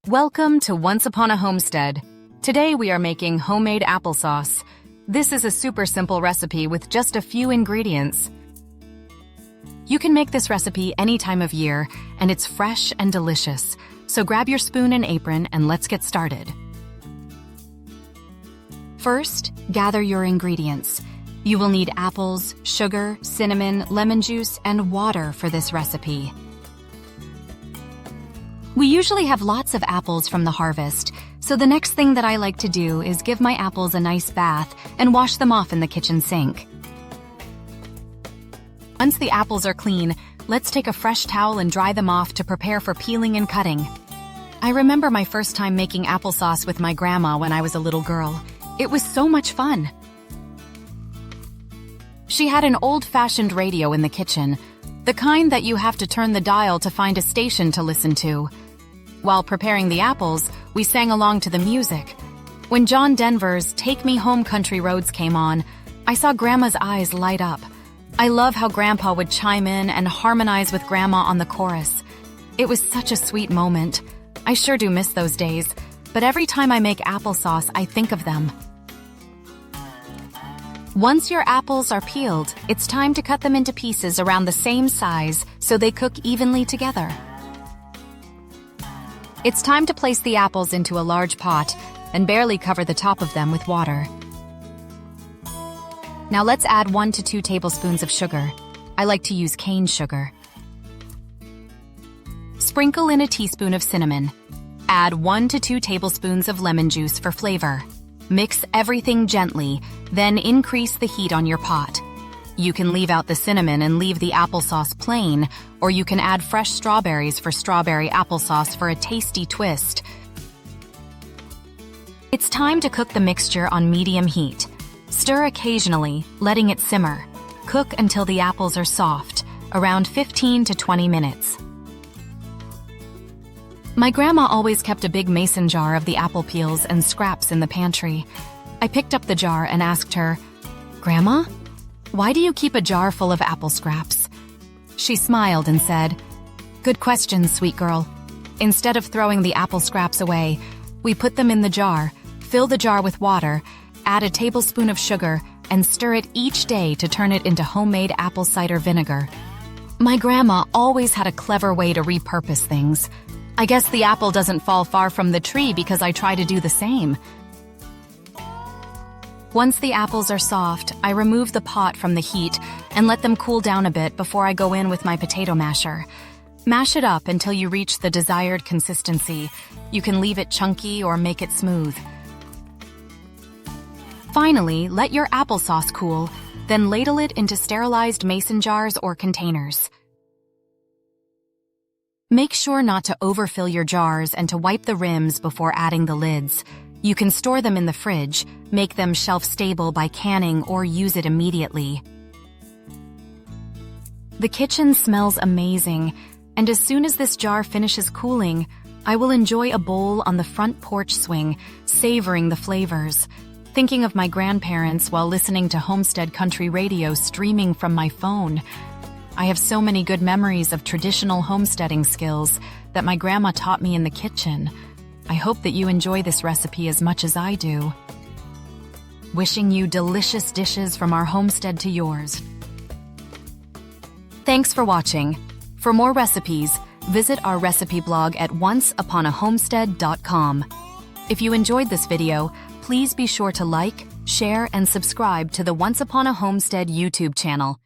Welcome to Once Upon a Homestead. Today we are making homemade applesauce. This is a super simple recipe with just a few ingredients. You can make this recipe any time of year, and it's fresh and delicious. So grab your spoon and apron and let's get started. First, gather your ingredients. You will need apples, sugar, cinnamon, lemon juice, and water for this recipe. We usually have lots of apples from the harvest, so the next thing that I like to do is give my apples a nice bath and wash them off in the kitchen sink. Once the apples are clean, let's take a fresh towel and dry them off to prepare for peeling and cutting. I remember my first time making applesauce with my grandma when I was a little girl. It was so much fun. She had an old-fashioned radio in the kitchen, the kind that you have to turn the dial to find a station to listen to. While preparing the apples, we sang along to the music. When John Denver's "Take Me Home Country Roads" came on, I saw Grandma's eyes light up. I love how Grandpa would chime in and harmonize with Grandma on the chorus. It was such a sweet moment. I sure do miss those days, but every time I make applesauce, I think of them. Once your apples are peeled, it's time to cut them into pieces around the same size so they cook evenly together. It's time to place the apples into a large pot and barely cover the top of them with water. Now let's add 1 to 2 tablespoons of sugar. I like to use cane sugar. Sprinkle in a teaspoon of cinnamon. Add 1 to 2 tablespoons of lemon juice for flavor. Mix everything gently, then increase the heat on your pot. You can leave out the cinnamon and leave the applesauce plain, or you can add fresh strawberries for strawberry applesauce for a tasty twist. It's time to cook the mixture on medium heat. Stir occasionally, letting it simmer. Cook until the apples are soft, around 15 to 20 minutes. My grandma always kept a big mason jar of the apple peels and scraps in the pantry. I picked up the jar and asked her, "Grandma, why do you keep a jar full of apple scraps?" She smiled and said, "Good question, sweet girl. Instead of throwing the apple scraps away, we put them in the jar, fill the jar with water, add a tablespoon of sugar, and stir it each day to turn it into homemade apple cider vinegar." My grandma always had a clever way to repurpose things. I guess the apple doesn't fall far from the tree because I try to do the same. Once the apples are soft, I remove the pot from the heat and let them cool down a bit before I go in with my potato masher. Mash it up until you reach the desired consistency. You can leave it chunky or make it smooth. Finally, let your applesauce cool, then ladle it into sterilized mason jars or containers. Make sure not to overfill your jars and to wipe the rims before adding the lids. You can store them in the fridge, make them shelf-stable by canning, or use it immediately. The kitchen smells amazing, and as soon as this jar finishes cooling, I will enjoy a bowl on the front porch swing, savoring the flavors. Thinking of my grandparents while listening to homestead country radio streaming from my phone. I have so many good memories of traditional homesteading skills that my grandma taught me in the kitchen. I hope that you enjoy this recipe as much as I do. Wishing you delicious dishes from our homestead to yours. Thanks for watching. For more recipes, visit our recipe blog at onceuponahomestead.com. If you enjoyed this video, please be sure to like, share, and subscribe to the Once Upon a Homestead YouTube channel.